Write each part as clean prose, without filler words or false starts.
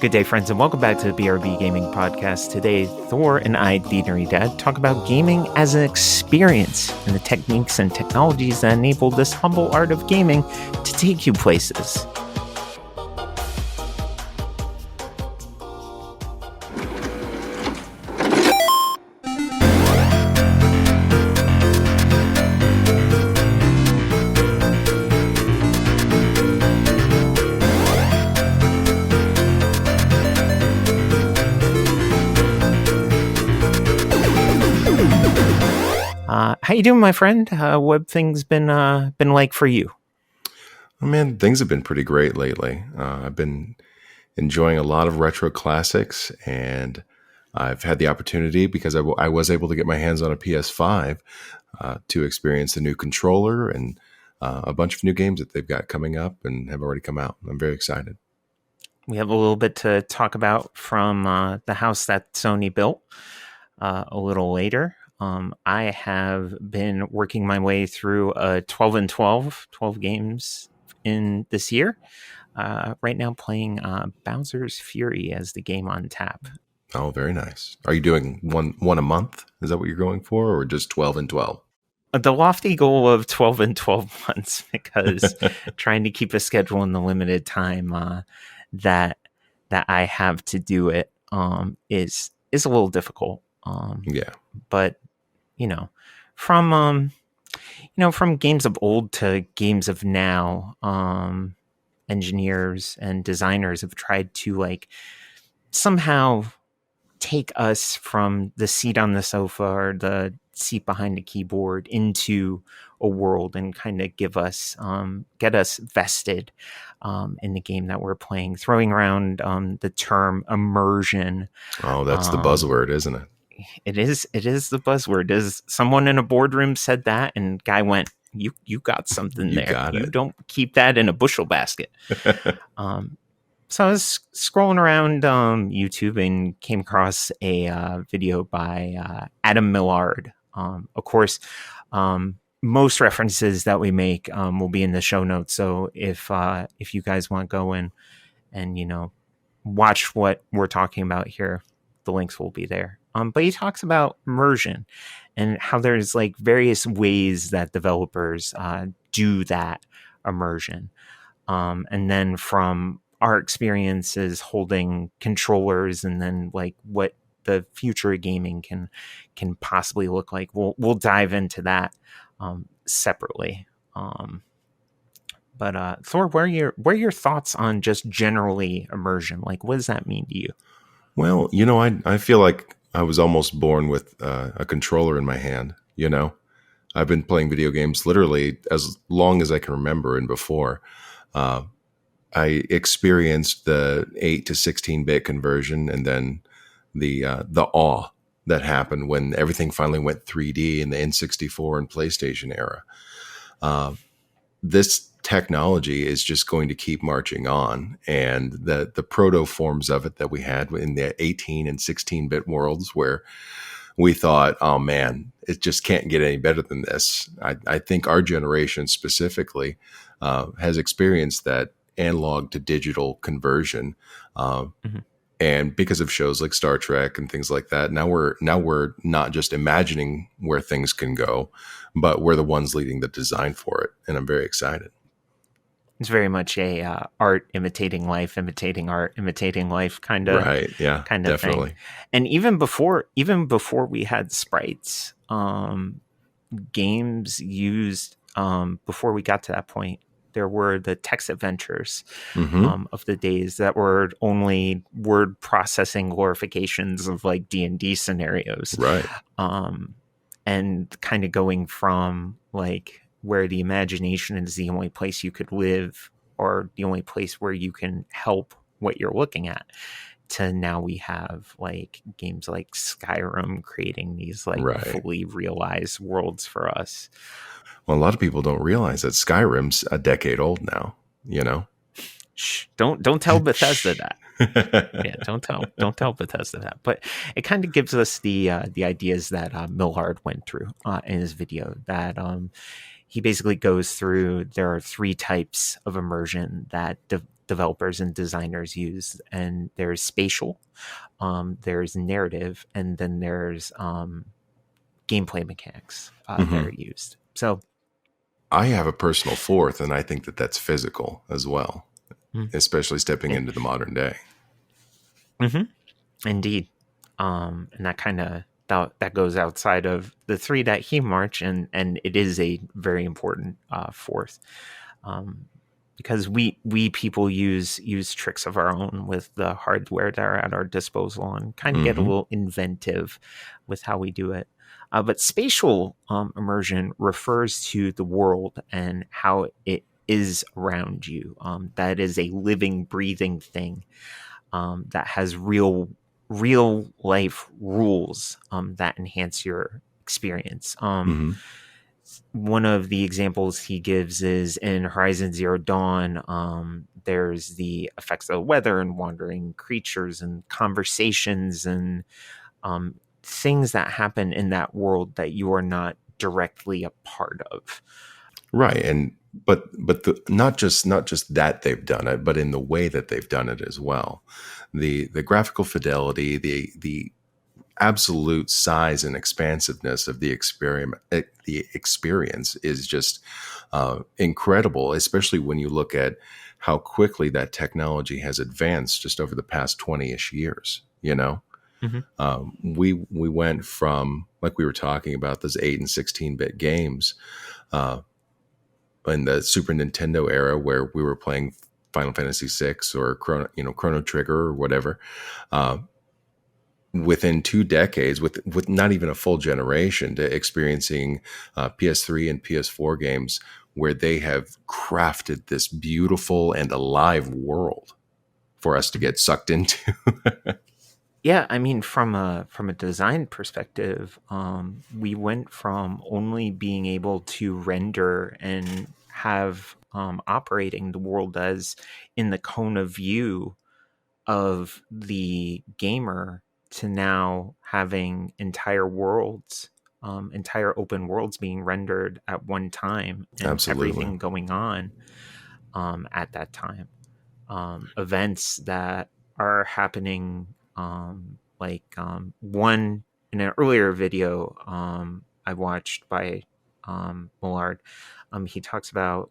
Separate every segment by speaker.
Speaker 1: Good day, friends, and welcome back to the BRB Gaming Podcast. Today, Thor and I, TheeNerdyDad, talk about gaming as an experience and the techniques and technologies that enable this humble art of gaming to take you places. How you doing, my friend? What things been like for you?
Speaker 2: Oh, man, things have been pretty great lately. I've been enjoying a lot of retro classics, and I've had the opportunity because I was able to get my hands on a PS5 to experience the new controller and a bunch of new games that they've got coming up and have already come out. I'm very excited.
Speaker 1: We have a little bit to talk about from the house that Sony built a little later. I have been working my way through 12 games in this year. Right now playing Bowser's Fury as the game on tap.
Speaker 2: Oh, very nice. Are you doing one a month? Is that what you're going for, or just 12 and 12?
Speaker 1: The lofty goal of 12 and 12 months, because trying to keep a schedule in the limited time that I have to do it is a little difficult. But from games of old to games of now, engineers and designers have tried to somehow take us from the seat on the sofa or the seat behind the keyboard into a world and kind of get us vested in the game that we're playing, throwing around the term immersion.
Speaker 2: Oh, that's the buzzword, isn't it?
Speaker 1: It is the buzzword. Is someone in a boardroom said that, and guy went, you got something there. You don't keep that in a bushel basket. So I was scrolling around YouTube and came across a video by Adam Millard. Of course, most references that we make will be in the show notes. So if you guys want to go in and watch what we're talking about here, the links will be there. But he talks about immersion and how there's various ways that developers do that immersion. And then from our experiences holding controllers and then what the future of gaming can possibly look like, we'll dive into that separately. But Thor, what are your thoughts on just generally immersion? What does that mean to you?
Speaker 2: Well, I feel like I was almost born with a controller in my hand. I've been playing video games literally as long as I can remember and before. I experienced the 8 to 16-bit conversion and then the awe that happened when everything finally went 3D in the N64 and PlayStation era. This technology is just going to keep marching on, and the proto forms of it that we had in the 18 and 16-bit worlds where we thought, oh man, it just can't get any better than this. I think our generation specifically has experienced that analog to digital conversion. And because of shows like Star Trek and things like that, now we're not just imagining where things can go, but we're the ones leading the design for it. And I'm very excited.
Speaker 1: It's very much a art imitating life, imitating art, imitating life kind of
Speaker 2: definitely
Speaker 1: thing. And even before we had sprites, games used before we got to that point, there were the text adventures of the days that were only word processing glorifications of D&D scenarios,
Speaker 2: right?
Speaker 1: And kind of going from where the imagination is the only place you could live or the only place where you can help what you're looking at, to now we have games like Skyrim creating these fully realized worlds for us.
Speaker 2: Well, a lot of people don't realize that Skyrim's a decade old now,
Speaker 1: Shh, don't tell Bethesda that. Yeah, don't tell Bethesda that. But it kind of gives us the ideas that Millard went through in his video, that he basically goes through. There are 3 types of immersion that developers and designers use. And there's spatial, there's narrative, and then there's gameplay mechanics that are used. So
Speaker 2: I have a personal fourth, and I think that that's physical as well, especially stepping into the modern day.
Speaker 1: Indeed. And that kind of that goes outside of the three that he marched, and it is a very important fourth, because we people use tricks of our own with the hardware that are at our disposal and kind of get a little inventive with how we do it. But spatial immersion refers to the world and how it is around you. That is a living, breathing thing that has real life rules that enhance your experience. One of the examples he gives is in Horizon Zero Dawn. There's the effects of the weather and wandering creatures and conversations and things that happen in that world that you are not directly a part of.
Speaker 2: Right. And but not just that they've done it, but in the way that they've done it as well. The graphical fidelity, the absolute size and expansiveness of the experience is just incredible, especially when you look at how quickly that technology has advanced just over the past 20-ish years, you know? We went from, like we were talking about, those 8 and 16-bit games in the Super Nintendo era where we were playing Final Fantasy VI or Chrono Trigger or whatever. Within 2 decades, with not even a full generation, to experiencing PS3 and PS4 games where they have crafted this beautiful and alive world for us to get sucked into.
Speaker 1: Yeah, I mean, from a design perspective, we went from only being able to render and have operating the world as in the cone of view of the gamer to now having entire worlds, entire open worlds being rendered at one time, and
Speaker 2: Absolutely.
Speaker 1: everything going on at that time. Events that are happening, one in an earlier video I watched by Millard. He talks about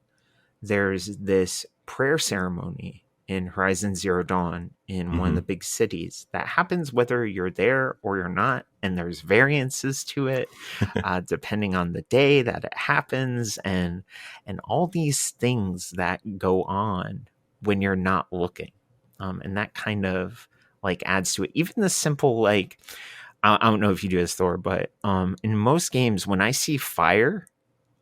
Speaker 1: there's this prayer ceremony in Horizon Zero Dawn in one of the big cities that happens whether you're there or you're not, and there's variances to it depending on the day that it happens, and all these things that go on when you're not looking, and that kind of like adds to it. Even the simple, like, I don't know if you do this, Thor, but in most games when I see fire,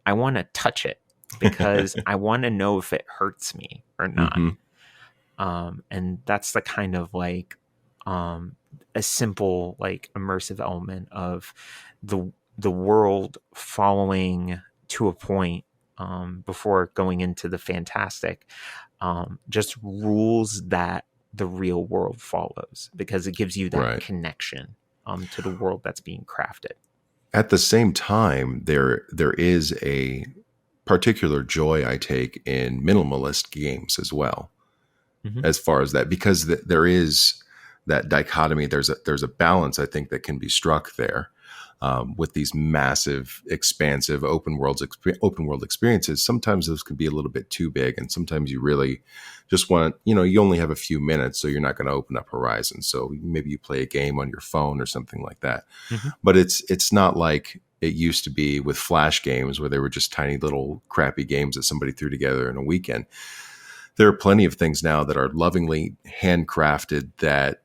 Speaker 1: I want to touch it because I want to know if it hurts me or not. And that's the kind of like a simple, like, immersive element of the world following to a point before going into the fantastic, just rules that the real world follows, because it gives you that connection to the world that's being crafted.
Speaker 2: At the same time, there is a particular joy I take in minimalist games as well, as far as that, because there is that dichotomy. There's a balance, I think, that can be struck there with these massive, expansive open world experiences. Sometimes those can be a little bit too big, and sometimes you really just want, you only have a few minutes, so you're not going to open up Horizon. So maybe you play a game on your phone or something like that. But it's not like it used to be with Flash games where they were just tiny little crappy games that somebody threw together in a weekend. There are plenty of things now that are lovingly handcrafted that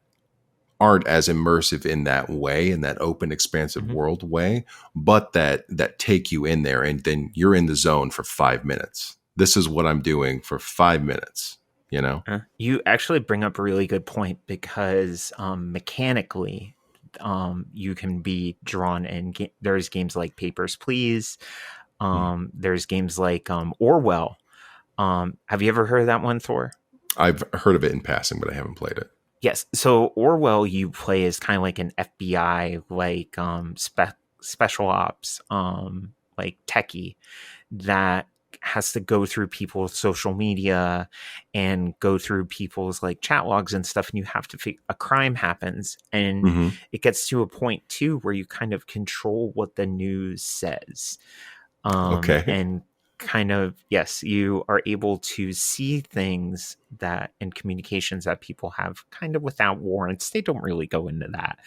Speaker 2: aren't as immersive in that way, in that open, expansive world way, but that take you in there, and then you're in the zone for 5 minutes. This is what I'm doing for 5 minutes,
Speaker 1: You actually bring up a really good point, because mechanically, you can be drawn in. There's games like Papers, Please. There's games like Orwell. Have you ever heard of that one, Thor?
Speaker 2: I've heard of it in passing, but I haven't played it.
Speaker 1: Yes. So Orwell, you play as kind of like an FBI, like special ops, like techie that has to go through people's social media and go through people's like chat logs and stuff, and you have to a crime happens, and it gets to a point too where you kind of control what the news says. And kind of, yes, you are able to see things that and communications that people have kind of without warrants. They don't really go into that.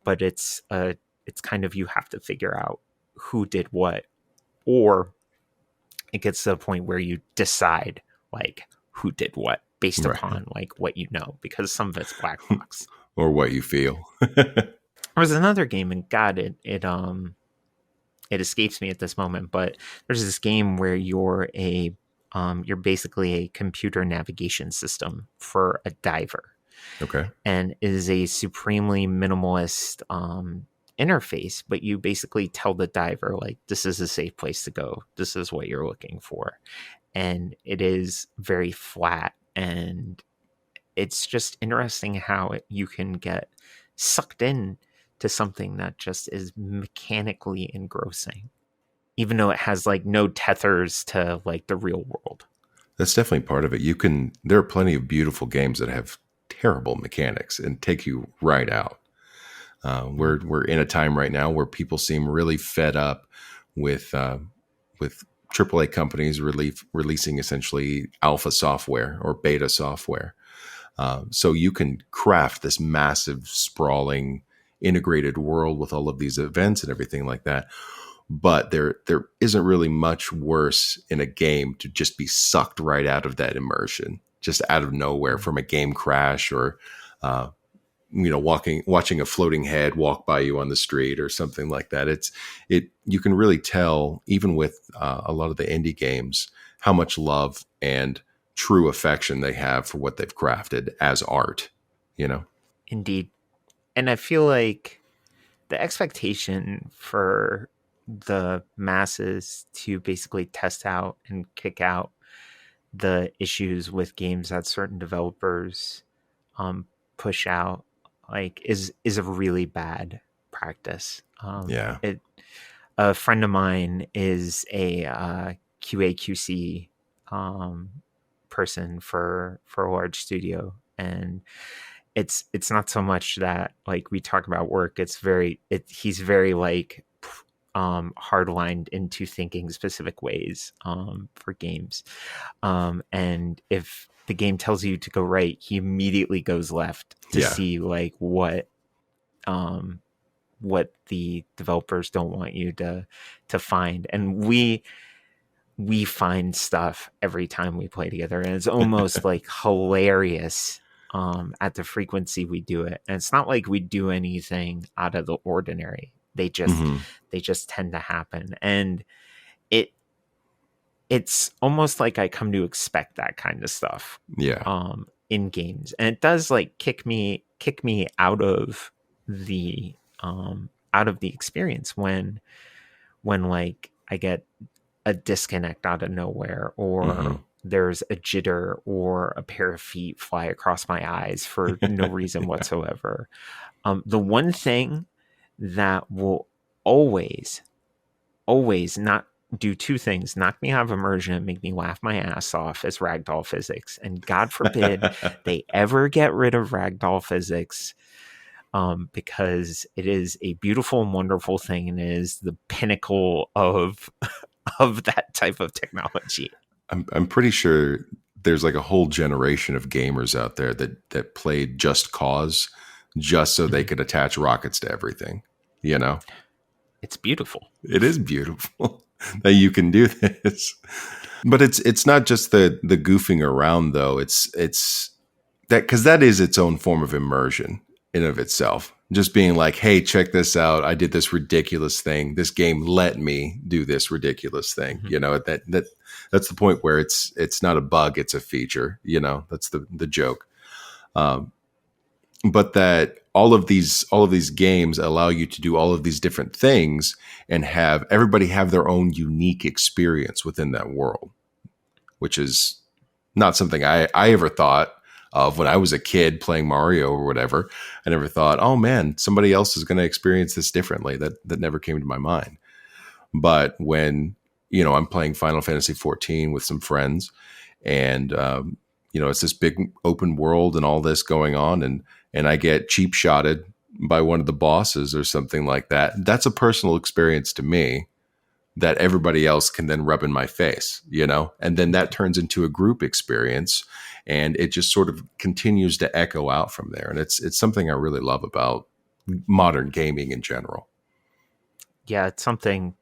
Speaker 1: But it's kind of, you have to figure out who did what, or it gets to the point where you decide like who did what based upon like what you know, because some of it's black box
Speaker 2: or what you feel.
Speaker 1: There's another game, and God, it escapes me at this moment, but there's this game where you're basically a computer navigation system for a diver.
Speaker 2: Okay.
Speaker 1: And it is a supremely minimalist interface, but you basically tell the diver, like, this is a safe place to go. This is what you're looking for. And it is very flat. And it's just interesting how you can get sucked in to something that just is mechanically engrossing, even though it has like no tethers to like the real world.
Speaker 2: That's definitely part of it. There are plenty of beautiful games that have terrible mechanics and take you right out. We're in a time right now where people seem really fed up with AAA companies releasing essentially alpha software or beta software. So you can craft this massive, sprawling, integrated world with all of these events and everything like that. But there isn't really much worse in a game to just be sucked right out of that immersion, just out of nowhere from a game crash or, watching a floating head walk by you on the street or something like that. You can really tell, even with a lot of the indie games, how much love and true affection they have for what they've crafted as art,
Speaker 1: Indeed. And I feel like the expectation for the masses to basically test out and kick out the issues with games that certain developers push out, like, is a really bad practice. A friend of mine is a QA/QC person for a large studio, and it's not so much that like we talk about work. He's very like hard-lined into thinking specific ways for games, and if the game tells you to go right, he immediately goes left to see like what the developers don't want you to find. And we find stuff every time we play together, and it's almost like hilarious at the frequency we do it. And it's not like we do anything out of the ordinary. They just tend to happen, and it's almost like I come to expect that kind of stuff in games, and it does like kick me out of the experience when like I get a disconnect out of nowhere, or there's a jitter, or a pair of feet fly across my eyes for no reason whatsoever. The one thing that will always not do two things: knock me out of immersion and make me laugh my ass off, is ragdoll physics. And God forbid they ever get rid of ragdoll physics, because it is a beautiful and wonderful thing, and it is the pinnacle of that type of technology.
Speaker 2: I'm pretty sure there's like a whole generation of gamers out there that played Just Cause just so they could attach rockets to everything.
Speaker 1: It's beautiful.
Speaker 2: It is beautiful that you can do this. But it's not just the goofing around though. It's that, because that is its own form of immersion in of itself. Just being like, hey, check this out. I did this ridiculous thing. This game let me do this ridiculous thing. That's the point where it's not a bug, it's a feature. That's the joke. But that all of these games allow you to do all of these different things and have everybody have their own unique experience within that world, which is not something I ever thought of when I was a kid playing Mario or whatever. I never thought, oh man, somebody else is going to experience this differently. That never came to my mind. But when I'm playing Final Fantasy 14 with some friends, and it's this big open world and all this going on, and I get cheap shotted by one of the bosses or something like that. That's a personal experience to me that everybody else can then rub in my face, and then that turns into a group experience, and it just sort of continues to echo out from there. And it's something I really love about modern gaming in general.
Speaker 1: Yeah, it's something,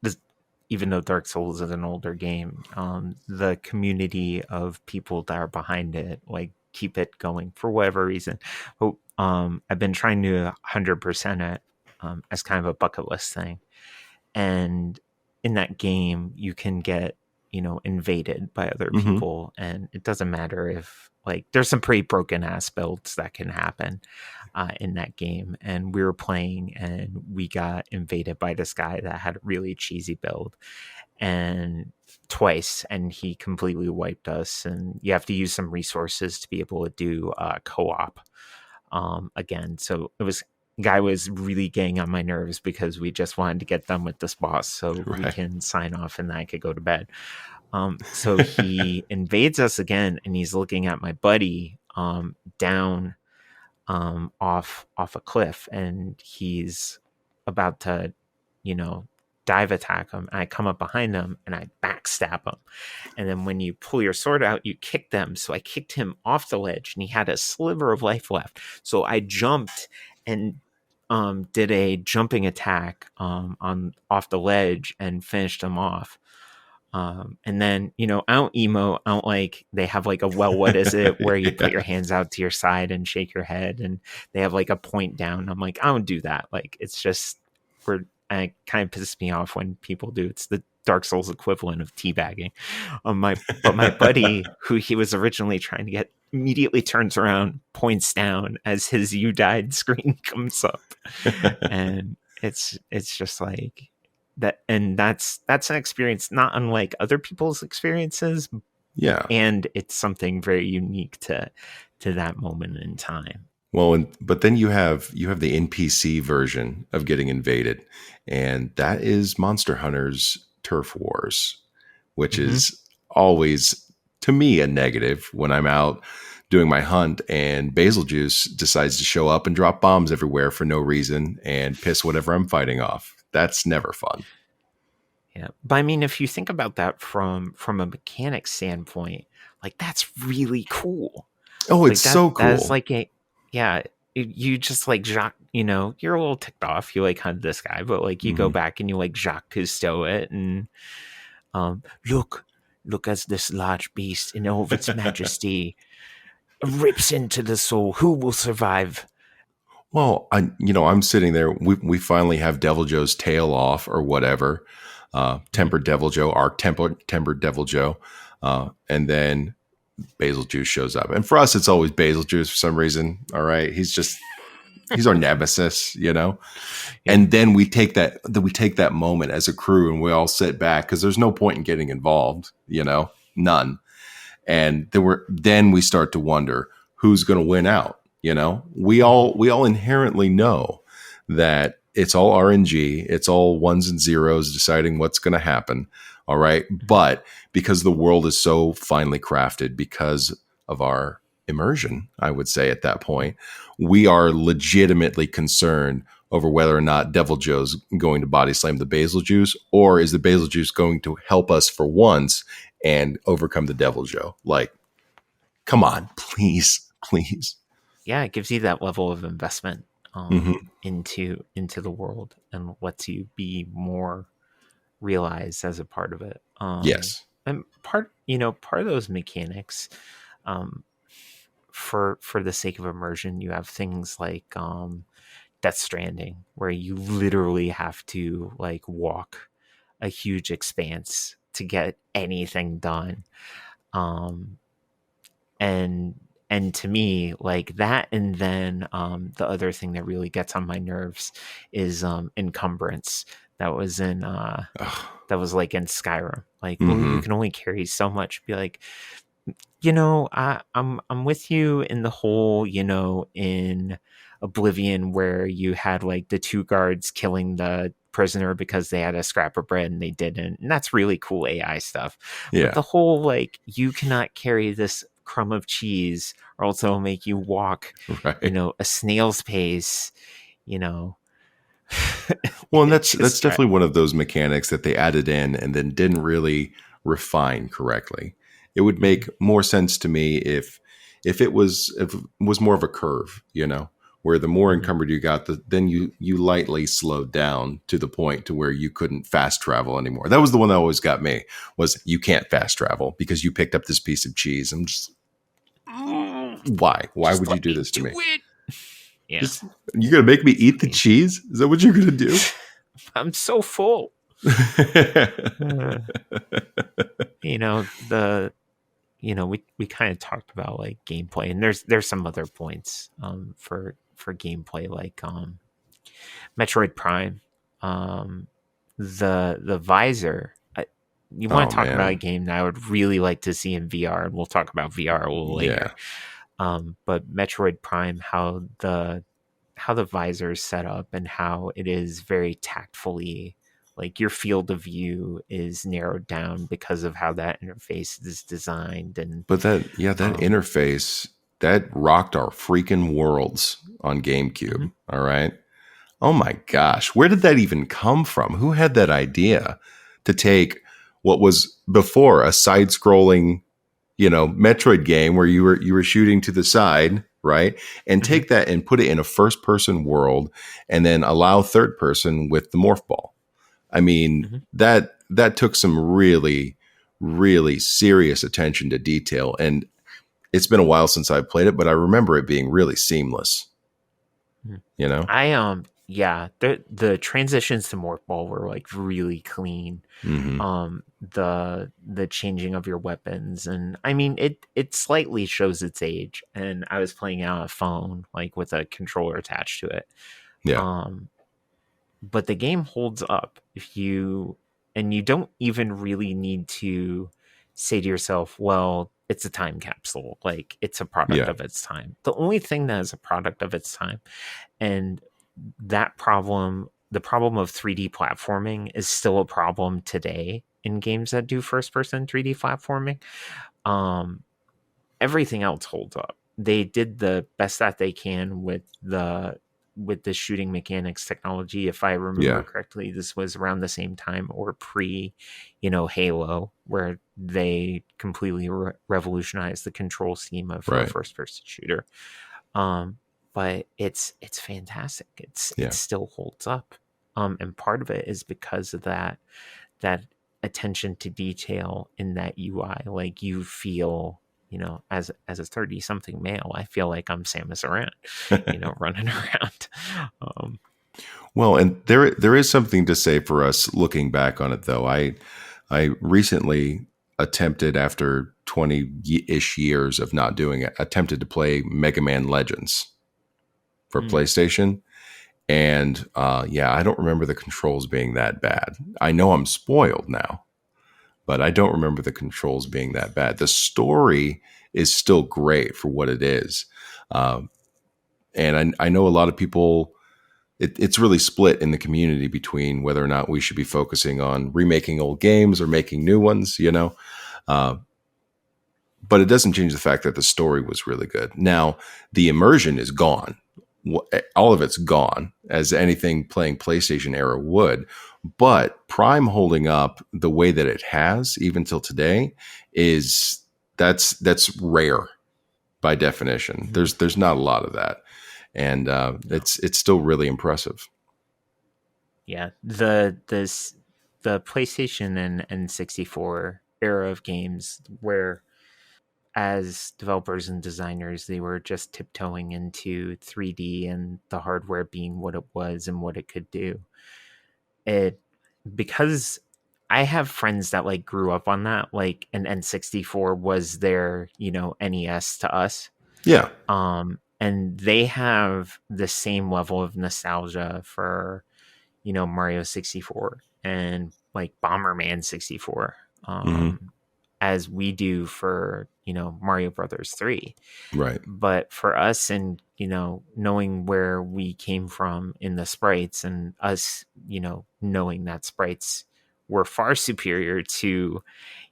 Speaker 1: even though Dark Souls is an older game, the community of people that are behind it, like, keep it going for whatever reason. But I've been trying to 100% it as kind of a bucket list thing. And in that game, you can get, invaded by other people. And it doesn't matter if, like, there's some pretty broken ass builds that can happen in that game. And we were playing and we got invaded by this guy that had a really cheesy build, and twice, and he completely wiped us. And you have to use some resources to be able to do co-op again. So guy was really getting on my nerves because we just wanted to get done with this boss so we can sign off and then I could go to bed. So he invades us again, and he's looking at my buddy down off a cliff, and he's about to, dive attack him. I come up behind him and I backstab him. And then when you pull your sword out, you kick them. So I kicked him off the ledge, and he had a sliver of life left. So I jumped and did a jumping attack on off the ledge and finished him off. And then, I don't emote. I don't like, they have like a, well, what is it, where you put your hands out to your side and shake your head, and they have like a point down. I'm like, I don't do that. Like, it's just, it kind of pisses me off when people do. It's the Dark Souls equivalent of teabagging. But my buddy, who he was originally trying to get, immediately turns around, points down as his "you died" screen comes up. And it's just like that. And that's an experience not unlike other people's experiences.
Speaker 2: Yeah.
Speaker 1: And it's something very unique to that moment in time.
Speaker 2: Well, but then you have the NPC version of getting invaded, and that is Monster Hunter's Turf Wars, which is always, to me, a negative when I'm out doing my hunt and Basil Juice decides to show up and drop bombs everywhere for no reason and piss whatever I'm fighting off. That's never fun.
Speaker 1: Yeah, but I mean, if you think about that from a mechanic standpoint, like, that's really cool.
Speaker 2: Oh, it's
Speaker 1: like,
Speaker 2: so cool.
Speaker 1: That's like you just like Jacques, you're a little ticked off. You like hunt this guy, but like you go back and you like Jacques Cousteau it, and look as this large beast in all of its majesty rips into the soul. Who will survive?
Speaker 2: Well, I'm sitting there. We finally have Devil Joe's tail off or whatever. Tempered Devil Joe, Arc Tempered Devil Joe, and then Basil Juice shows up. And for us, it's always Basil Juice for some reason. All right, he's our nemesis, Yeah. And then we take that moment as a crew, and we all sit back because there's no point in getting involved, none. And then we start to wonder who's going to win out. We all inherently know that it's all RNG. It's all ones and zeros deciding what's going to happen. All right. But because the world is so finely crafted, because of our immersion, I would say at that point, we are legitimately concerned over whether or not Devil Joe's going to body slam the Basil Juice, or is the Basil Juice going to help us for once and overcome the Devil Joe? Like, come on, please.
Speaker 1: Yeah, it gives you that level of investment into the world and lets you be more realized as a part of it.
Speaker 2: Yes.
Speaker 1: And part of those mechanics, for the sake of immersion, you have things like Death Stranding, where you literally have to like walk a huge expanse to get anything done. And to me, like that, and then the other thing that really gets on my nerves is encumbrance. That was in like in Skyrim. Like, you can only carry so much. Be like, I'm with you in the whole, in Oblivion, where you had like the two guards killing the prisoner because they had a scrap of bread and they didn't. And that's really cool AI stuff.
Speaker 2: Yeah.
Speaker 1: But the whole, like, you cannot carry this crumb of cheese or else it'll make you walk,
Speaker 2: right.
Speaker 1: a snail's pace,
Speaker 2: Well, and that's definitely one of those mechanics that they added in and then didn't really refine correctly. It would make more sense to me if it was more of a curve, where the more encumbered you got, then you lightly slowed down to the point to where you couldn't fast travel anymore. That was the one that always got me, was you can't fast travel because you picked up this piece of cheese. I'm just, why just would you do this to me?
Speaker 1: Yeah.
Speaker 2: You're going to make me eat the cheese? Is that what you're going to do?
Speaker 1: I'm so full. We kind of talked about like gameplay, and there's some other points for gameplay, like Metroid Prime, the visor. You want to talk about a game that I would really like to see in VR, and we'll talk about VR a little later. But Metroid Prime, how the visor is set up and how it is very tactfully, like your field of view is narrowed down because of how that interface is designed.
Speaker 2: But that interface that rocked our freaking worlds on GameCube. All right. Oh my gosh, where did that even come from? Who had that idea to take what was before a side-scrolling, Metroid game where you were shooting to the side, right? And take that and put it in a first-person world and then allow third person with the morph ball. I mean, that took some really, really serious attention to detail. And it's been a while since I played it, but I remember it being really seamless.
Speaker 1: The transitions to morph ball were like really clean. The changing of your weapons, and I mean it slightly shows its age. And I was playing on a phone, like with a controller attached to it. But the game holds up you don't even really need to say to yourself, well, it's a time capsule, like it's a product of its time. The only thing that is a product of its time, and the problem of 3D platforming is still a problem today in games that do first person 3D platforming. Everything else holds up. They did the best that they can with the shooting mechanics technology. If I remember correctly, this was around the same time or pre, Halo, where they completely revolutionized the control scheme of a first person shooter. But it's fantastic. It still holds up. And part of it is because of that attention to detail in that UI. Like you feel, as a 30-something male, I feel like I'm Samus Aran, running around.
Speaker 2: Well, and there is something to say for us looking back on it, though. I recently attempted, after 20-ish years of not doing it, attempted to play Mega Man Legends for PlayStation. And I don't remember the controls being that bad. I know I'm spoiled now, but I don't remember the controls being that bad. The story is still great for what it is. And I know a lot of people, it's really split in the community between whether or not we should be focusing on remaking old games or making new ones, but it doesn't change the fact that the story was really good. Now, the immersion is gone. All of it's gone, as anything playing PlayStation era would. But Prime holding up the way that it has, even till today, that's rare by definition. There's not a lot of that, and it's still really impressive.
Speaker 1: Yeah, the PlayStation and N64 era of games, where as developers and designers, they were just tiptoeing into 3D and the hardware being what it was and what it could do. Because I have friends that like grew up on that, like an N64 was their, NES to us.
Speaker 2: Yeah.
Speaker 1: And they have the same level of nostalgia for, Mario 64 and like Bomberman 64. as we do for, Mario Brothers 3.
Speaker 2: Right.
Speaker 1: But for us, and, knowing where we came from in the sprites, and us, knowing that sprites were far superior to,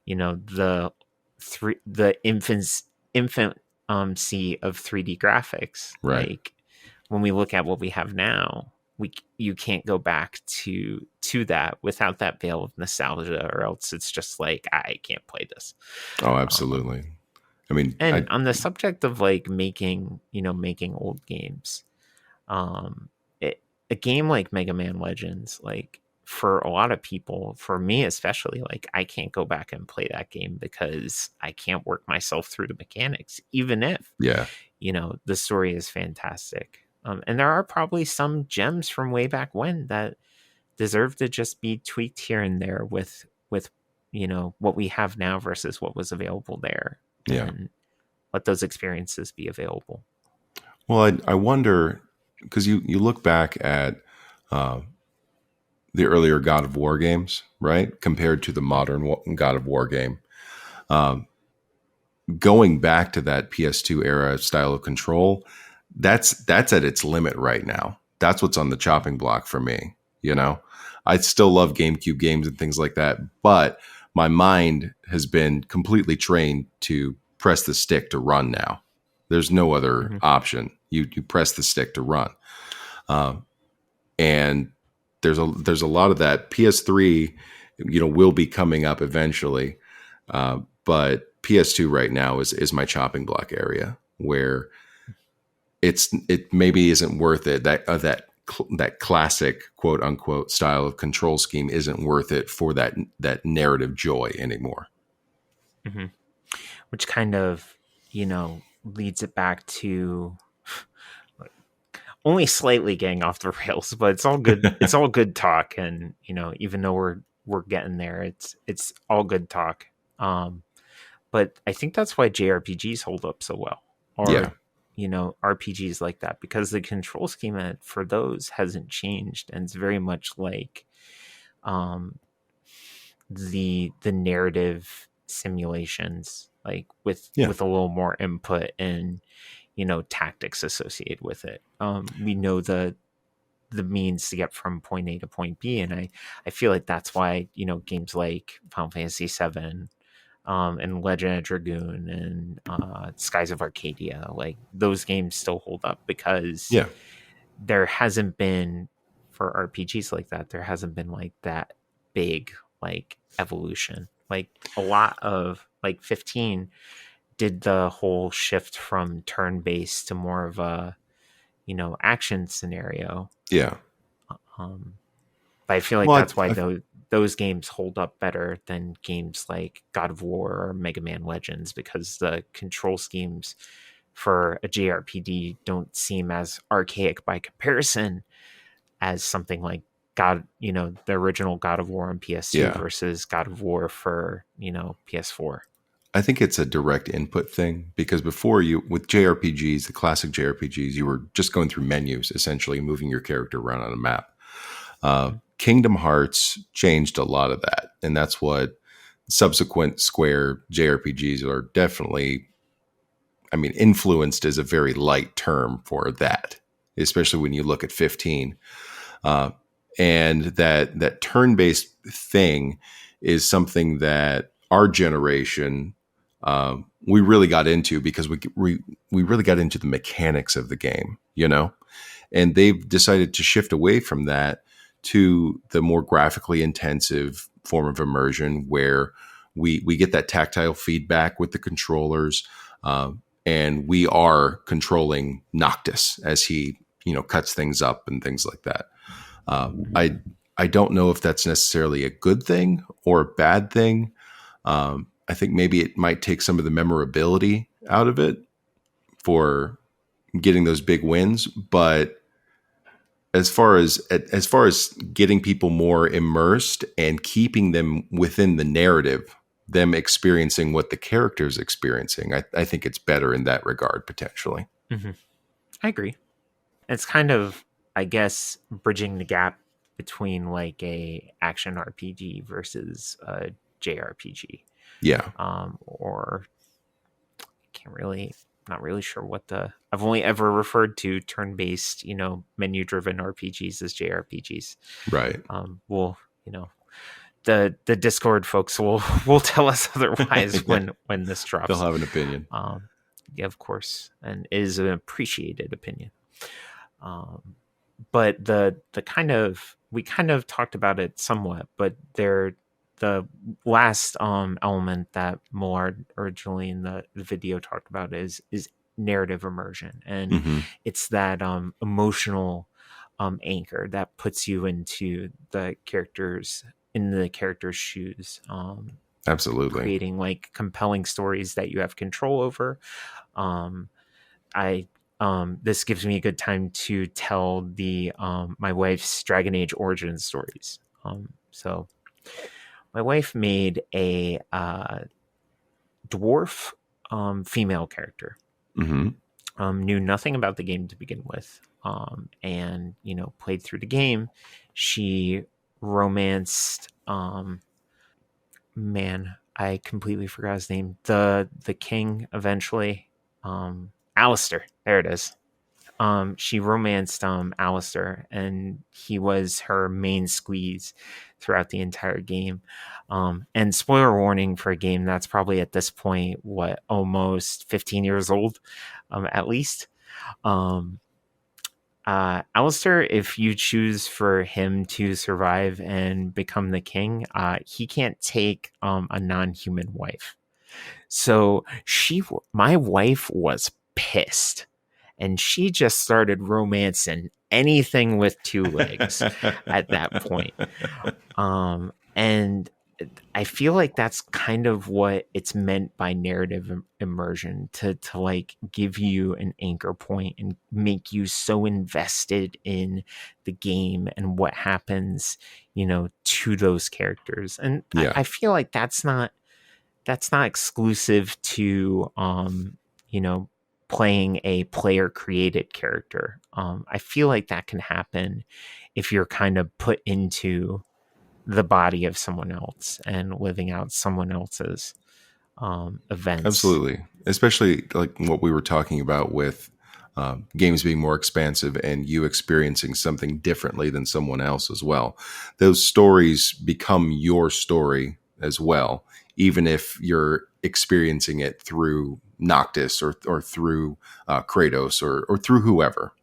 Speaker 1: the infancy of 3D graphics.
Speaker 2: Right.
Speaker 1: Like, when we look at what we have now, you can't go back to that without that veil of nostalgia, or else it's just like, I can't play this.
Speaker 2: Oh, absolutely. I mean,
Speaker 1: and on the subject of like making old games, a game like Mega Man Legends, like, for a lot of people, for me especially, like, I can't go back and play that game because I can't work myself through the mechanics, even if the story is fantastic. And there are probably some gems from way back when that deserve to just be tweaked here and there with what we have now versus what was available there. And let those experiences be available.
Speaker 2: Well, I wonder, because you look back at the earlier God of War games, right, compared to the modern God of War game. Going back to that PS2 era style of control, that's at its limit right now. That's what's on the chopping block for me. I still love GameCube games and things like that, but my mind has been completely trained to press the stick to run now. There's no other option. You press the stick to run. And there's a lot of that. PS3, will be coming up eventually. But PS2 right now is my chopping block area, where it maybe isn't worth it. That classic quote unquote style of control scheme isn't worth it for that narrative joy anymore.
Speaker 1: Mm-hmm. Which kind of, leads it back to only slightly getting off the rails, but it's all good. It's all good talk. And, even though we're getting there, it's all good talk. But I think that's why JRPGs hold up so well, or RPGs like that, because the control schema for those hasn't changed, and it's very much like the narrative simulations, like with a little more input and tactics associated with it. We know the means to get from point A to point B, and I feel like that's why games like Final Fantasy VII, and Legend of Dragoon, and Skies of Arcadia, like, those games still hold up, because there hasn't been, for RPGs like that, there hasn't been like that big like evolution. Like, a lot of, like, 15 did the whole shift from turn-based to more of a action scenario. But I feel like that's why those games hold up better than games like God of War or Mega Man Legends, because the control schemes for a JRPG don't seem as archaic by comparison as something like the original God of War on PS2 versus God of War for, PS4.
Speaker 2: I think it's a direct input thing, because before, with JRPGs, the classic JRPGs, you were just going through menus, essentially moving your character around on a map. Kingdom Hearts changed a lot of that, and that's what subsequent Square JRPGs are definitely, influenced is a very light term for that, especially when you look at 15. And that turn-based thing is something that our generation, we really got into, because we really got into the mechanics of the game, and they've decided to shift away from that to the more graphically intensive form of immersion, where we get that tactile feedback with the controllers, and we are controlling Noctis as he cuts things up and things like that. I don't know if that's necessarily a good thing or a bad thing. I think maybe it might take some of the memorability out of it for getting those big wins, but as far as getting people more immersed and keeping them within the narrative, them experiencing what the character's experiencing, I think it's better in that regard, potentially.
Speaker 1: Mm-hmm. I agree. It's kind of, I guess, bridging the gap between like a action RPG versus a JRPG.
Speaker 2: Yeah.
Speaker 1: Or not really sure what I've only ever referred to turn-based, menu-driven RPGs as JRPGs.
Speaker 2: Right.
Speaker 1: Well, the Discord folks will tell us otherwise when this drops.
Speaker 2: They'll have an opinion.
Speaker 1: Yeah, of course, and it is an appreciated opinion. But we kind of talked about it somewhat, but the last element that Millard originally in the video talked about is narrative immersion, and it's that emotional anchor that puts you into the characters' shoes.
Speaker 2: Absolutely.
Speaker 1: Creating like compelling stories that you have control over. This gives me a good time to tell my wife's Dragon Age origin stories. So my wife made a dwarf female character. Knew nothing about the game to begin with, and played through the game. She romanced. Man, I completely forgot his name. The king eventually. Alistair. There it is. She romanced Alistair, and he was her main squeeze throughout the entire game. And spoiler warning for a game that's probably at this point, almost 15 years old, at least. Alistair, if you choose for him to survive and become the king, he can't take a non-human wife. So my wife was pissed, and she just started romancing anything with two legs at that point. And I feel like that's kind of what it's meant by narrative immersion, to like give you an anchor point and make you so invested in the game and what happens, to those characters. And I feel like that's not exclusive to, playing a player created character. I feel like that can happen if you're kind of put into the body of someone else and living out someone else's events.
Speaker 2: Absolutely. Especially like what we were talking about with games being more expansive and you experiencing something differently than someone else as well. Those stories become your story as well, even if you're experiencing it through Noctis or through Kratos or through whoever,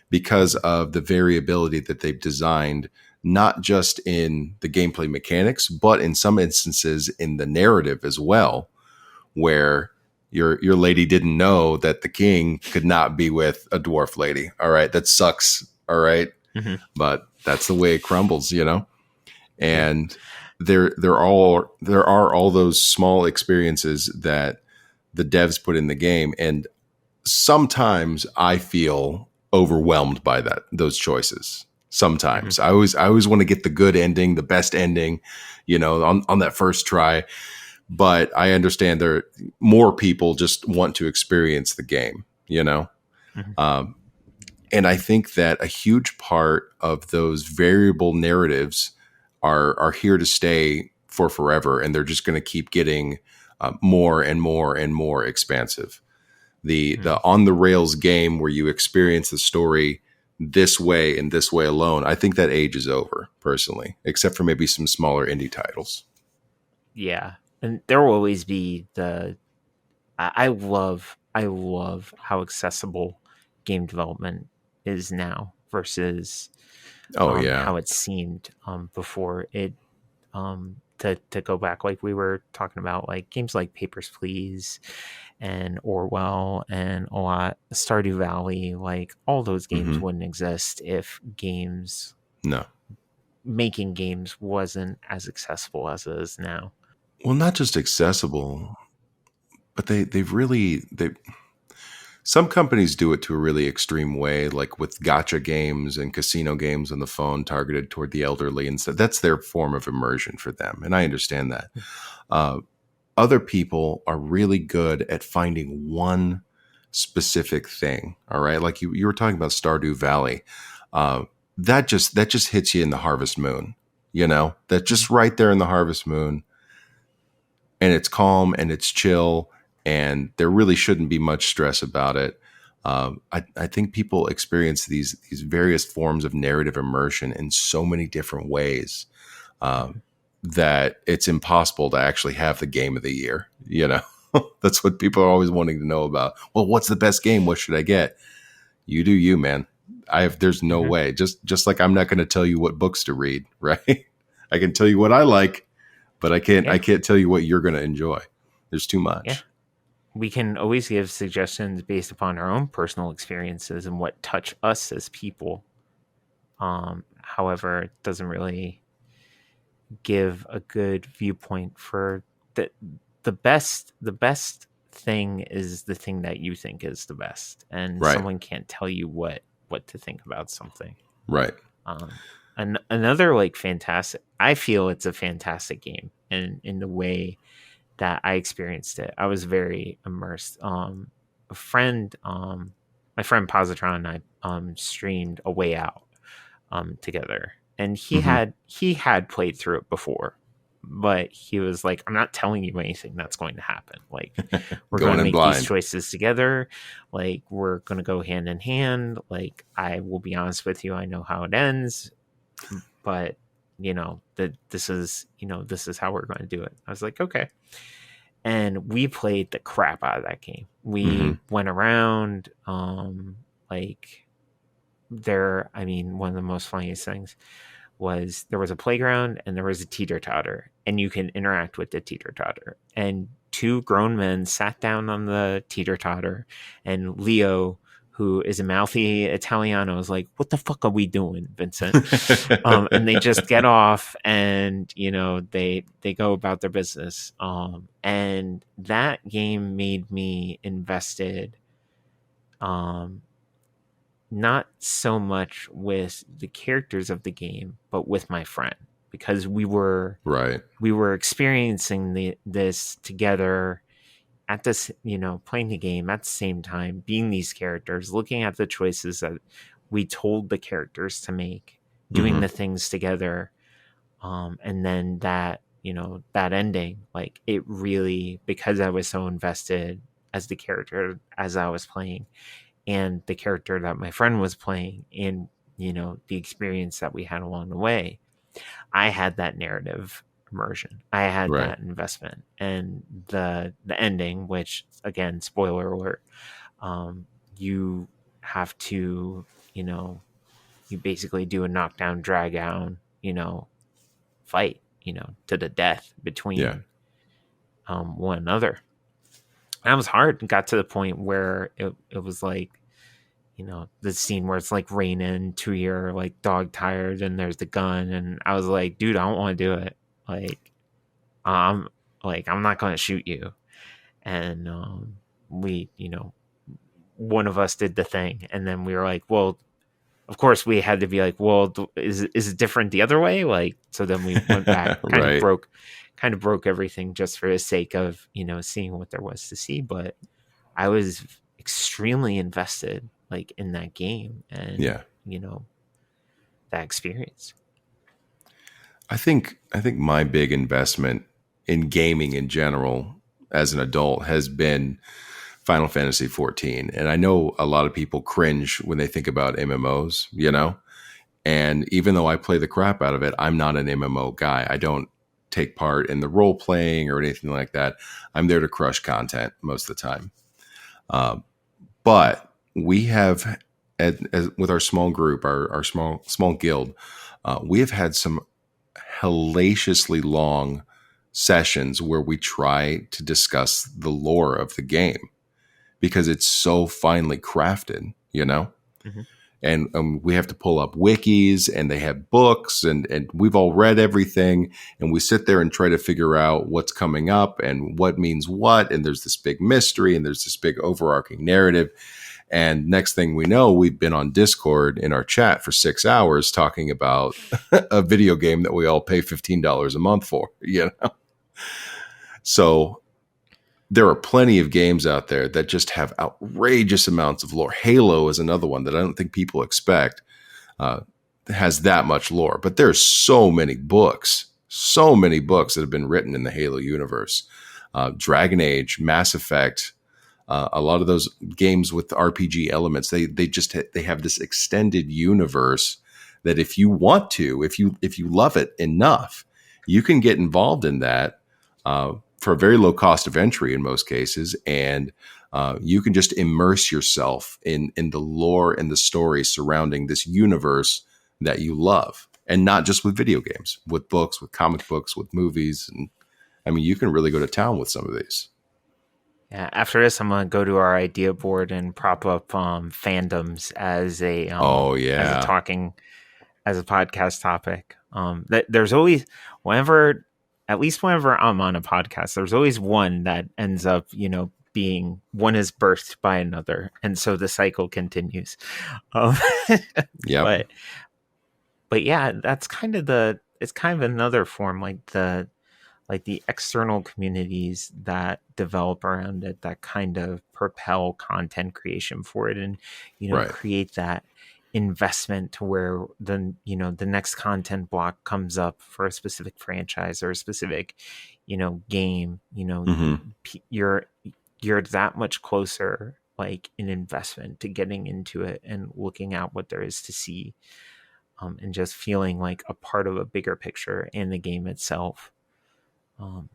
Speaker 2: because of the variability that they've designed, not just in the gameplay mechanics, but in some instances in the narrative as well, where your lady didn't know that the king could not be with a dwarf lady. All right, that sucks. All right, but that's the way it crumbles, And there are all those small experiences that the devs put in the game, and sometimes I feel overwhelmed by those choices. Sometimes I always want to get the good ending, the best ending, on that first try. But I understand more people just want to experience the game, and I think that a huge part of those variable narratives are here to stay for forever, and they're just going to keep getting more and more and more expansive. The on the rails game where you experience the story this way and this way alone, I think that age is over, personally, except for maybe some smaller indie titles.
Speaker 1: Yeah, and there will always be I love how accessible game development is now versus how it seemed before it. To go back, like we were talking about, like games like Papers, Please and Orwell and a lot Stardew Valley, like all those games wouldn't exist if making games wasn't as accessible as it is now.
Speaker 2: Well, not just accessible, but some companies do it to a really extreme way, like with gacha games and casino games on the phone targeted toward the elderly, and so that's their form of immersion for them, and I understand that. Other people are really good at finding one specific thing. All right, like you were talking about Stardew Valley, that just hits you in the harvest moon. That's just right there in the harvest moon, and it's calm and it's chill, and there really shouldn't be much stress about it. I think people experience these various forms of narrative immersion in so many different ways that it's impossible to actually have the game of the year. You know, that's what people are always wanting to know about. Well, what's the best game? What should I get? You do you, man. There's no way. Just like I'm not going to tell you what books to read, right? I can tell you what I like, but I can't tell you what you're going to enjoy. There's too much.
Speaker 1: Yeah. We can always give suggestions based upon our own personal experiences and what touch us as people. However, it doesn't really give a good viewpoint for the best thing is the thing that you think is the best, and someone can't tell you what to think about something.
Speaker 2: Right.
Speaker 1: Another like fantastic, I feel it's a fantastic game, and in the way that I experienced it, I was very immersed. My friend Positron and I streamed A Way Out together, and he had played through it before, but he was like, I'm not telling you anything that's going to happen. Like, we're going to make blind. These choices together. Like, we're going to go hand in hand. Like, I will be honest with you, I know how it ends, but you know, this is how we're going to do it. I was like, okay. And we played the crap out of that game. We went around, one of the most funniest things was there was a playground and there was a teeter-totter, and you can interact with the teeter-totter. And two grown men sat down on the teeter-totter, and Leo, who is a mouthy Italiano, is like, what the fuck are we doing, Vincent? And they just get off, and, you know, they go about their business. And that game made me invested, not so much with the characters of the game, but with my friend, because we were experiencing this together at this, you know, playing the game at the same time, being these characters, looking at the choices that we told the characters to make, doing the things together. And then that, you know, that ending, like, it really, because I was so invested as the character as I was playing, and the character that my friend was playing, and, you know, the experience that we had along the way, I had that narrative immersion. I had that investment, and the ending, which, again, spoiler alert, you have to, you know, you basically do a knockdown, drag down, you know, fight, you know, to the death between one another. That was hard. It got to the point where it was like, you know, the scene where it's like raining to your like dog tired, and there's the gun, and I was like, dude, I don't want to do it. Like, I'm not going to shoot you. And we, you know, one of us did the thing, and then we were like, well, of course we had to be like, well, is it different the other way? Like, so then we went back, kind of broke everything just for the sake of, you know, seeing what there was to see. But I was extremely invested, like, in that game, and you know, that experience.
Speaker 2: I think my big investment in gaming in general as an adult has been Final Fantasy 14. And I know a lot of people cringe when they think about MMOs, you know, and even though I play the crap out of it, I'm not an MMO guy. I don't take part in the role playing or anything like that. I'm there to crush content most of the time. But we have, with our small group, our small guild, we have had some hellaciously long sessions where we try to discuss the lore of the game, because it's so finely crafted, you know? And we have to pull up wikis, and they have books, and we've all read everything, and we sit there and try to figure out what's coming up and what means what, and there's this big mystery, and there's this big overarching narrative. And next thing we know, we've been on Discord in our chat for 6 hours talking about a video game that we all pay $15 a month for, you know? So there are plenty of games out there that just have outrageous amounts of lore. Halo is another one that I don't think people expect has that much lore. But there's so many books that have been written in the Halo universe. Dragon Age, Mass Effect, a lot of those games with RPG elements, they have this extended universe that if you want to, if you love it enough, you can get involved in that for a very low cost of entry in most cases, and you can just immerse yourself in the lore and the story surrounding this universe that you love, and not just with video games, with books, with comic books, with movies, and I mean, you can really go to town with some of these.
Speaker 1: Yeah, after this, I'm gonna go to our idea board and prop up fandoms as a as a podcast topic. There's always whenever I'm on a podcast, there's always one that ends up, being one is birthed by another, and so the cycle continues.
Speaker 2: Yeah,
Speaker 1: but yeah, that's kind of it's kind of another form, like the external communities that develop around it that kind of propel content creation for it, and create that investment to where the next content block comes up for a specific franchise or a specific game. You're that much closer, like, in investment to getting into it and looking at what there is to see, and just feeling like a part of a bigger picture in the game itself.
Speaker 2: Well,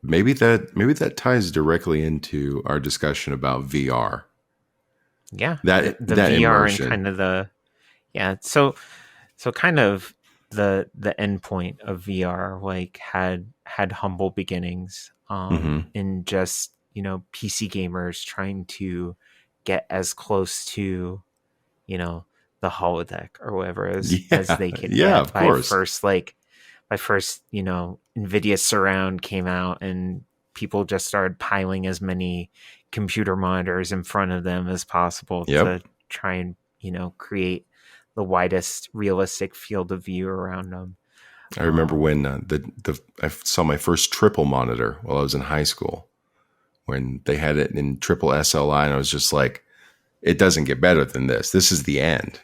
Speaker 2: maybe that ties directly into our discussion about VR.
Speaker 1: Yeah,
Speaker 2: that
Speaker 1: the
Speaker 2: that
Speaker 1: VR
Speaker 2: immersion.
Speaker 1: and kind of so kind of the end point of VR, like, had humble beginnings, in just PC gamers trying to get as close to the holodeck or whatever as they could get.
Speaker 2: Of course.
Speaker 1: By first, NVIDIA Surround came out, and people just started piling as many computer monitors in front of them as possible to try and, create the widest realistic field of view around them.
Speaker 2: I remember when I saw my first triple monitor while I was in high school, when they had it in triple SLI, and I was just like, it doesn't get better than this. This is the end,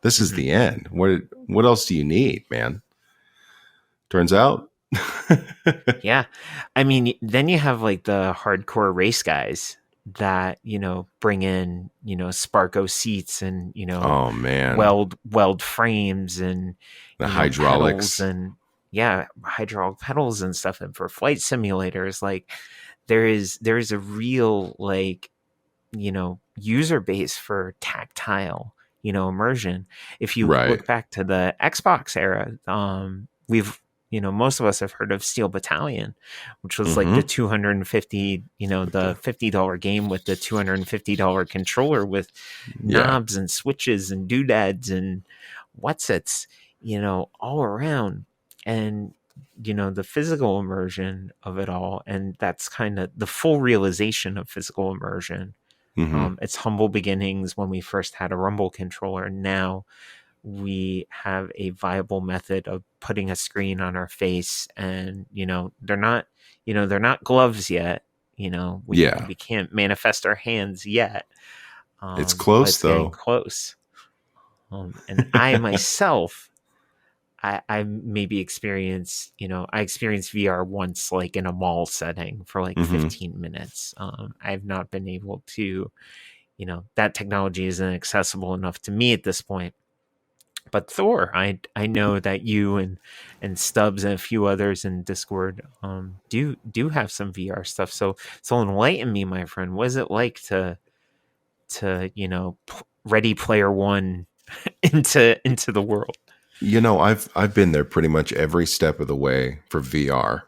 Speaker 2: This is the end. What else do you need, man? Turns out.
Speaker 1: Yeah. I mean, then you have like the hardcore race guys that, bring in, Sparco seats and,
Speaker 2: oh man,
Speaker 1: weld frames and
Speaker 2: the hydraulics
Speaker 1: and hydraulic pedals and stuff. And for flight simulators, like, there is a real, like, user base for tactile, immersion. If you look back to the Xbox era, we've, most of us have heard of Steel Battalion, which was like the $250, the $50 game with the $250 controller with knobs and switches and doodads and whatsits, all around. And, the physical immersion of it all. And that's kind of the full realization of physical immersion. It's humble beginnings when we first had a Rumble controller. Now we have a viable method of putting a screen on our face, and they're not gloves yet. We can't manifest our hands yet.
Speaker 2: It's close, though.
Speaker 1: Close. And I myself, I maybe experienced VR once, like in a mall setting for like 15 minutes. I've not been able to, that technology isn't accessible enough to me at this point. But Thor, I know that you and Stubbs and a few others in Discord do have some VR stuff. So enlighten me, my friend. What is it like to Ready Player One into the world?
Speaker 2: I've been there pretty much every step of the way for VR.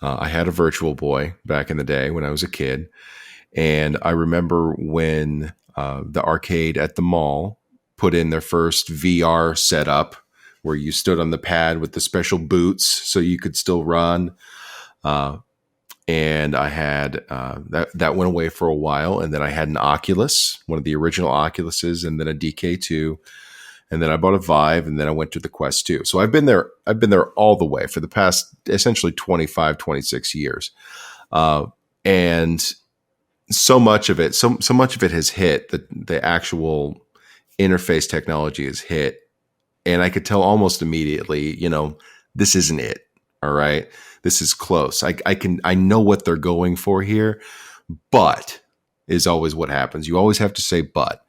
Speaker 2: I had a Virtual Boy back in the day when I was a kid, and I remember when the arcade at the mall put in their first VR setup where you stood on the pad with the special boots so you could still run. And I had that went away for a while, and then I had an Oculus, one of the original Oculuses, and then a DK2, and then I bought a Vive, and then I went to the Quest 2. So I've been there all the way for the past essentially 25, 26 years. And so much of it has hit, the actual interface technology has hit, and I could tell almost immediately, this isn't it. All right. this is close. I know what they're going for here, but is always what happens. You always have to say but.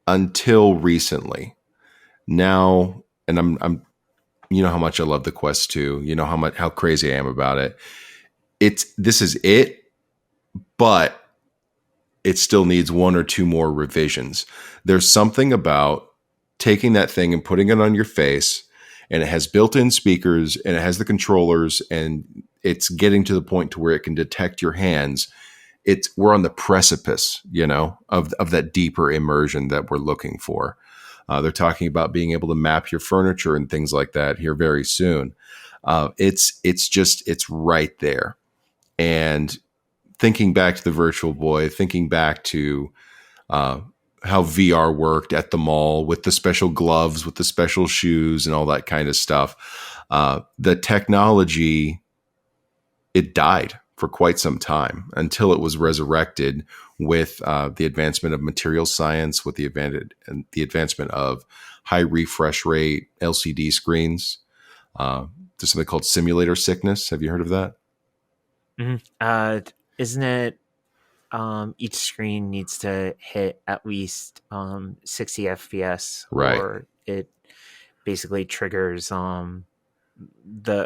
Speaker 2: Until recently, now, and I'm you know how much I love the Quest 2. You know how crazy I am about it. This is it, but it still needs one or two more revisions. There's something about taking that thing and putting it on your face, and it has built-in speakers and it has the controllers, and it's getting to the point to where it can detect your hands. We're on the precipice, of that deeper immersion that we're looking for. They're talking about being able to map your furniture and things like that here very soon. It's right there. And thinking back to the Virtual Boy, thinking back to how VR worked at the mall with the special gloves, with the special shoes and all that kind of stuff, the technology, it died for quite some time until it was resurrected with the advancement of material science, with the advancement of high refresh rate LCD screens. There's something called simulator sickness. Have you heard of that?
Speaker 1: Mm-hmm. Isn't it each screen needs to hit at least 60 FPS,
Speaker 2: right?
Speaker 1: Or it basically triggers the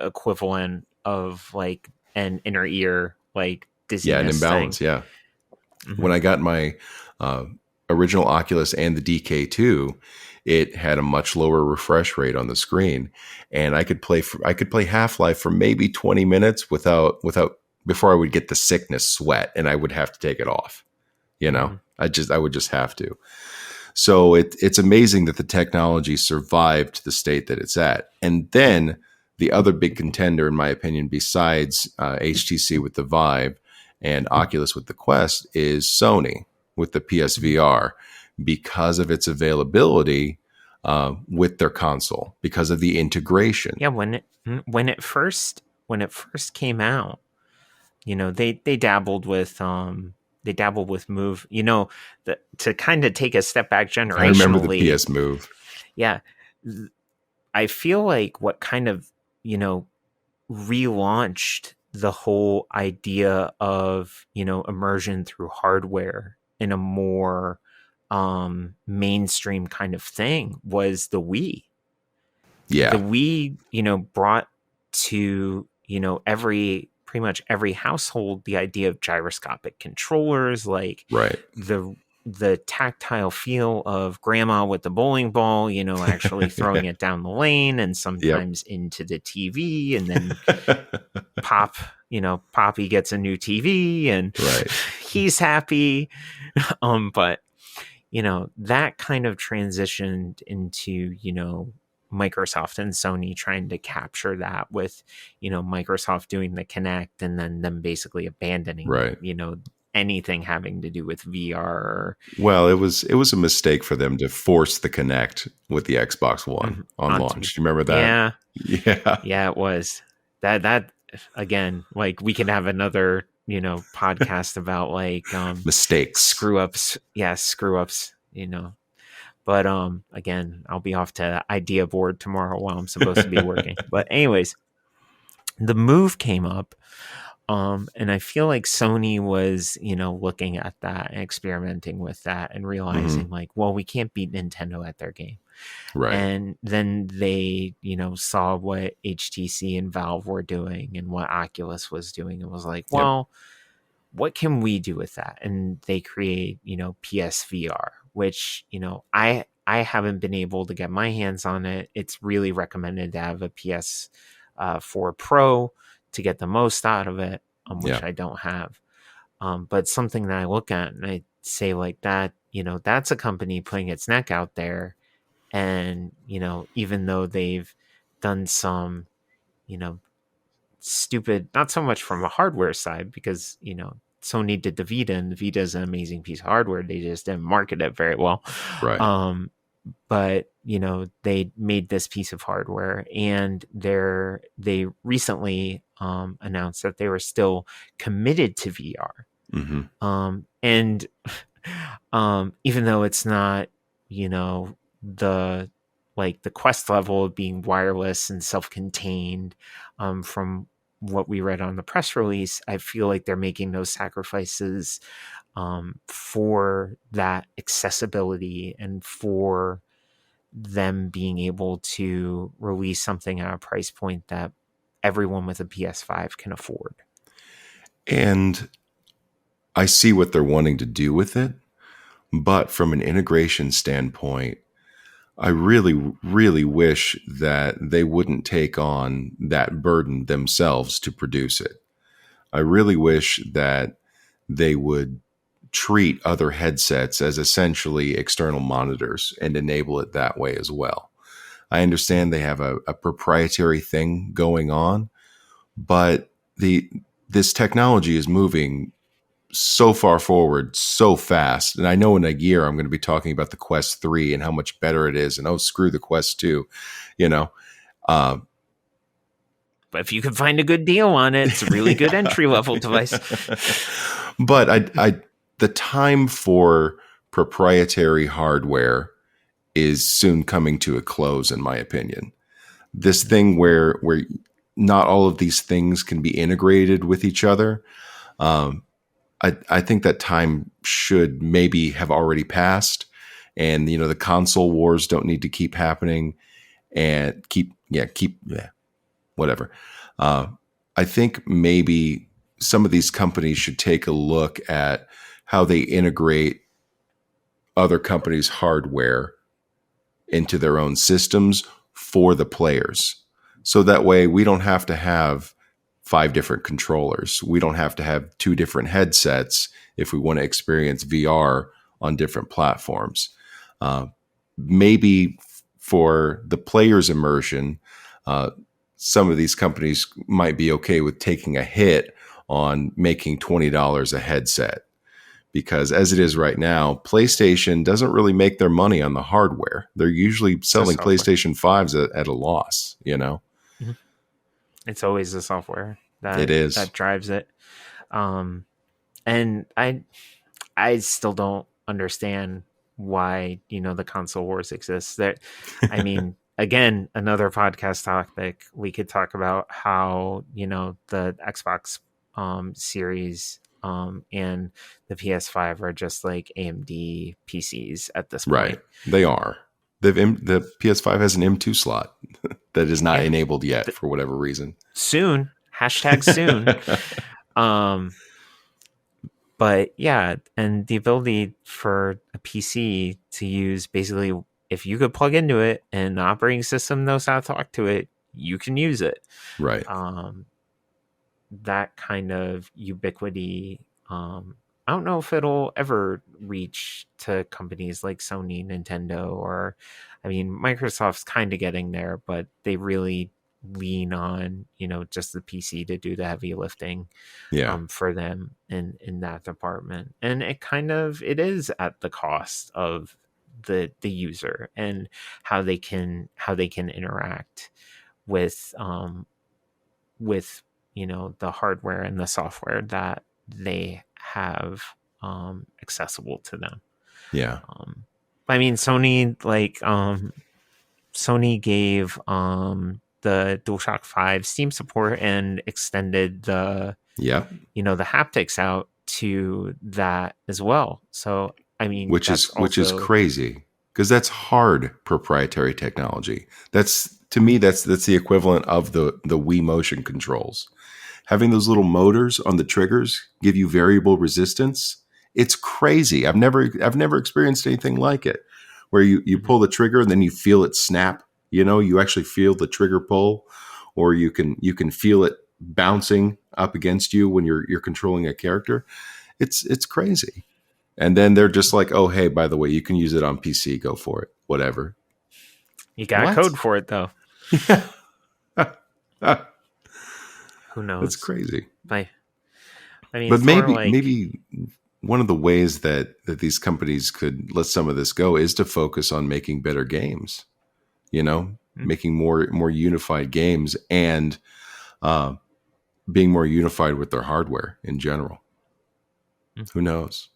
Speaker 1: equivalent of like an inner ear like dizziness.
Speaker 2: Yeah, an imbalance.
Speaker 1: Thing.
Speaker 2: Yeah. Mm-hmm. When I got my original Oculus and the DK2, it had a much lower refresh rate on the screen, and I could play Half-Life for maybe 20 minutes without before I would get the sickness sweat, and I would have to take it off. Mm-hmm. I would just have to. So it's amazing that the technology survived to the state that it's at. And then the other big contender, in my opinion, besides HTC with the Vive and Oculus with the Quest, is Sony with the PSVR, because of its availability with their console, because of the integration.
Speaker 1: Yeah, when it first came out, they dabbled with Move. To kind of take a step back generationally.
Speaker 2: I remember the PS Move.
Speaker 1: Yeah, I feel like what kind of relaunched the whole idea of immersion through hardware in a more mainstream kind of thing was the Wii.
Speaker 2: Yeah,
Speaker 1: the Wii brought to pretty much every household the idea of gyroscopic controllers, like
Speaker 2: right.
Speaker 1: the tactile feel of grandma with the bowling ball, actually throwing it down the lane and sometimes into the TV, and then Poppy gets a new TV and he's happy. But that kind of transitioned into, Microsoft and Sony trying to capture that with, Microsoft doing the Kinect and then them basically abandoning, anything having to do with VR.
Speaker 2: Well, it was a mistake for them to force the Kinect with the Xbox One on launch. Do you remember that?
Speaker 1: Yeah, it was. That again, like we can have another, podcast about like
Speaker 2: mistakes,
Speaker 1: screw ups. But again, I'll be off to idea board tomorrow while I'm supposed to be working. But anyways, the Move came up. And I feel like Sony was, looking at that and experimenting with that and realizing like, well, we can't beat Nintendo at their game.
Speaker 2: Right.
Speaker 1: And then they, saw what HTC and Valve were doing and what Oculus was doing and was like, well, what can we do with that? And they create, PSVR, which, I haven't been able to get my hands on it. It's really recommended to have a PS4 Pro to get the most out of it, which I don't have. But something that I look at and I say like that, that's a company putting its neck out there. And, even though they've done some, stupid, not so much from a hardware side, because, Sony did the Vita, and the Vita is an amazing piece of hardware. They just didn't market it very well.
Speaker 2: Right.
Speaker 1: But, they made this piece of hardware, and they recently announced that they were still committed to VR. And even though it's not, the like the Quest level being wireless and self-contained, from what we read on the press release, I feel like they're making those sacrifices for that accessibility and for them being able to release something at a price point that everyone with a PS5 can afford.
Speaker 2: And I see what they're wanting to do with it, but from an integration standpoint, I really, really wish that they wouldn't take on that burden themselves to produce it. I really wish that they would treat other headsets as essentially external monitors and enable it that way as well. I understand they have a proprietary thing going on, but this technology is moving so far forward so fast. And I know in a year I'm going to be talking about the Quest 3 and how much better it is. And oh, screw the Quest 2, you know.
Speaker 1: But if you can find a good deal on it, it's a really good entry level device.
Speaker 2: But the time for proprietary hardware is soon coming to a close, in my opinion. This thing where not all of these things can be integrated with each other. I think that time should maybe have already passed, and the console wars don't need to keep happening and whatever. I think maybe some of these companies should take a look at how they integrate other companies' hardware into their own systems for the players. So that way we don't have to have 5 different controllers. We don't have to have 2 different headsets if we want to experience VR on different platforms. Maybe for the player's immersion, some of these companies might be okay with taking a hit on making $20 a headset. Because as it is right now, PlayStation doesn't really make their money on the hardware. They're usually selling PlayStation 5s at a loss,
Speaker 1: Mm-hmm. It's always the software that drives it. And I still don't understand why, the console wars exist. I mean, again, another podcast topic, we could talk about how, the Xbox series and the PS5 are just like AMD PCs at this point.
Speaker 2: Right. They are. The PS5 has an M2 slot that is not enabled yet for whatever reason.
Speaker 1: Soon. #soon. But yeah, and the ability for a PC to use, basically, if you could plug into it and the operating system knows how to talk to it, you can use it.
Speaker 2: Right.
Speaker 1: That kind of ubiquity, I don't know if it'll ever reach to companies like Sony, Nintendo, or, Microsoft's kind of getting there, but they really lean on, just the PC to do the heavy lifting for them in that department. And it is at the cost of the user and how they can interact with the hardware and the software that they have accessible to them.
Speaker 2: Yeah.
Speaker 1: Sony gave the DualShock 5 Steam support and extended the haptics out to that as well. So
Speaker 2: which is crazy, because that's hard proprietary technology. To me that's the equivalent of the Wii motion controls. Having those little motors on the triggers give you variable resistance. It's crazy. I've never experienced anything like it, where you pull the trigger and then you feel it snap. You actually feel the trigger pull, or you can feel it bouncing up against you when you're controlling a character. It's crazy. And then they're just like, oh, hey, by the way, you can use it on PC. Go for it. Whatever.
Speaker 1: You got a code for it, though. Who knows?
Speaker 2: It's crazy.
Speaker 1: But
Speaker 2: maybe one of the ways that these companies could let some of this go is to focus on making better games. Making more unified games and being more unified with their hardware in general. Who knows?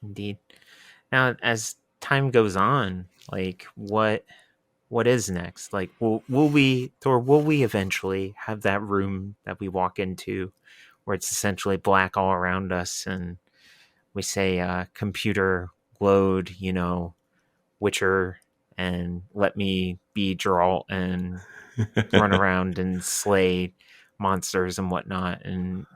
Speaker 1: Indeed. Now, as time goes on, what what is next? Like, will we eventually have that room that we walk into where it's essentially black all around us and we say, computer load, Witcher, and let me be Geralt and run around and slay monsters and whatnot, and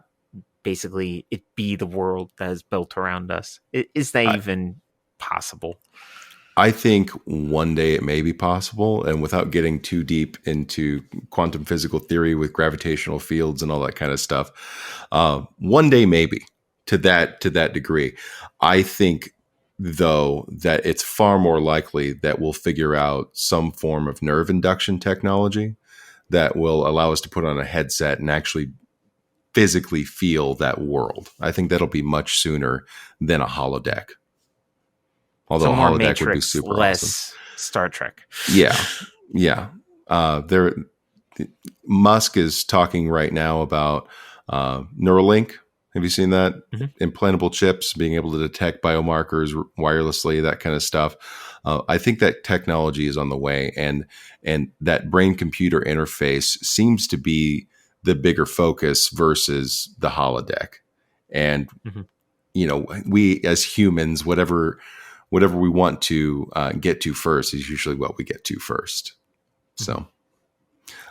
Speaker 1: basically it be the world that is built around us. Is that even possible?
Speaker 2: I think one day it may be possible, and without getting too deep into quantum physical theory with gravitational fields and all that kind of stuff, one day maybe to that degree. I think, though, that it's far more likely that we'll figure out some form of nerve induction technology that will allow us to put on a headset and actually physically feel that world. I think that'll be much sooner than a holodeck. Although
Speaker 1: more
Speaker 2: holodeck
Speaker 1: Matrix,
Speaker 2: would be super
Speaker 1: less
Speaker 2: awesome.
Speaker 1: Star Trek.
Speaker 2: Yeah. Musk is talking right now about Neuralink. Have you seen that? Mm-hmm. Implantable chips, being able to detect biomarkers wirelessly, that kind of stuff. I think that technology is on the way, and that brain-computer interface seems to be the bigger focus versus the holodeck. And we as humans, whatever we want to get to first is usually what we get to first. So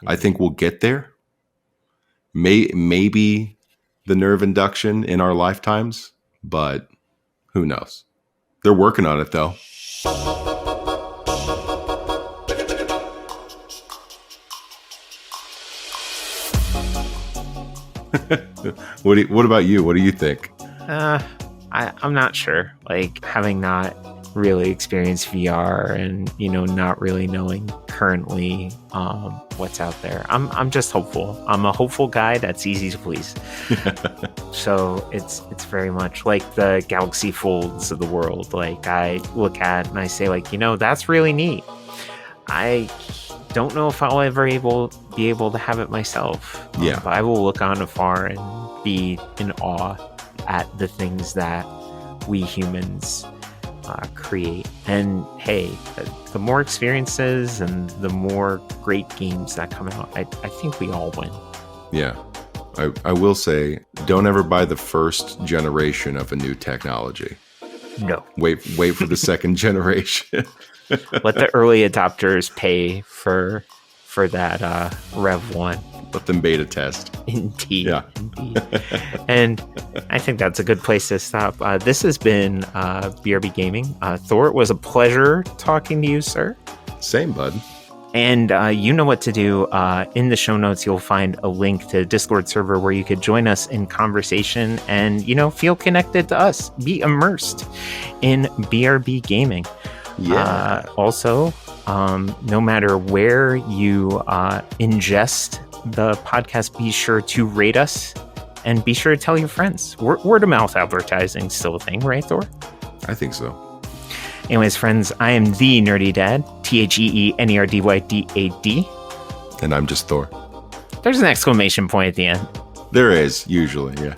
Speaker 2: I think we'll get there. Maybe the nerve induction in our lifetimes, but who knows? They're working on it, though. What about you? What do you think?
Speaker 1: I'm not sure. Like, having not really experienced VR and not really knowing currently what's out there, I'm just hopeful. I'm a hopeful guy that's easy to please. So it's very much like the Galaxy Folds of the world. Like, I look at and I say, like, that's really neat. I don't know if I'll ever be able to have it myself. But I will look on afar and be in awe at the things that we humans create. And hey, the more experiences and the more great games that come out, I think we all win.
Speaker 2: Yeah. I will say, don't ever buy the first generation of a new technology.
Speaker 1: No.
Speaker 2: Wait for the second generation.
Speaker 1: Let the early adopters pay for that Rev 1.
Speaker 2: Let them beta test.
Speaker 1: Indeed.
Speaker 2: Yeah.
Speaker 1: Indeed. And I think that's a good place to stop. This has been BRB Gaming. Thor, it was a pleasure talking to you, sir.
Speaker 2: Same, bud.
Speaker 1: And you know what to do. In the show notes, you'll find a link to a Discord server where you could join us in conversation and, feel connected to us. Be immersed in BRB Gaming.
Speaker 2: Yeah.
Speaker 1: Also, no matter where you ingest the podcast, be sure to rate us and be sure to tell your friends. Word of mouth advertising still a thing, right, Thor?
Speaker 2: I think so.
Speaker 1: Anyways, friends, I am the Nerdy Dad, TheNerdydad.
Speaker 2: And I'm just Thor.
Speaker 1: There's an exclamation point at the end.
Speaker 2: There is, usually, yeah.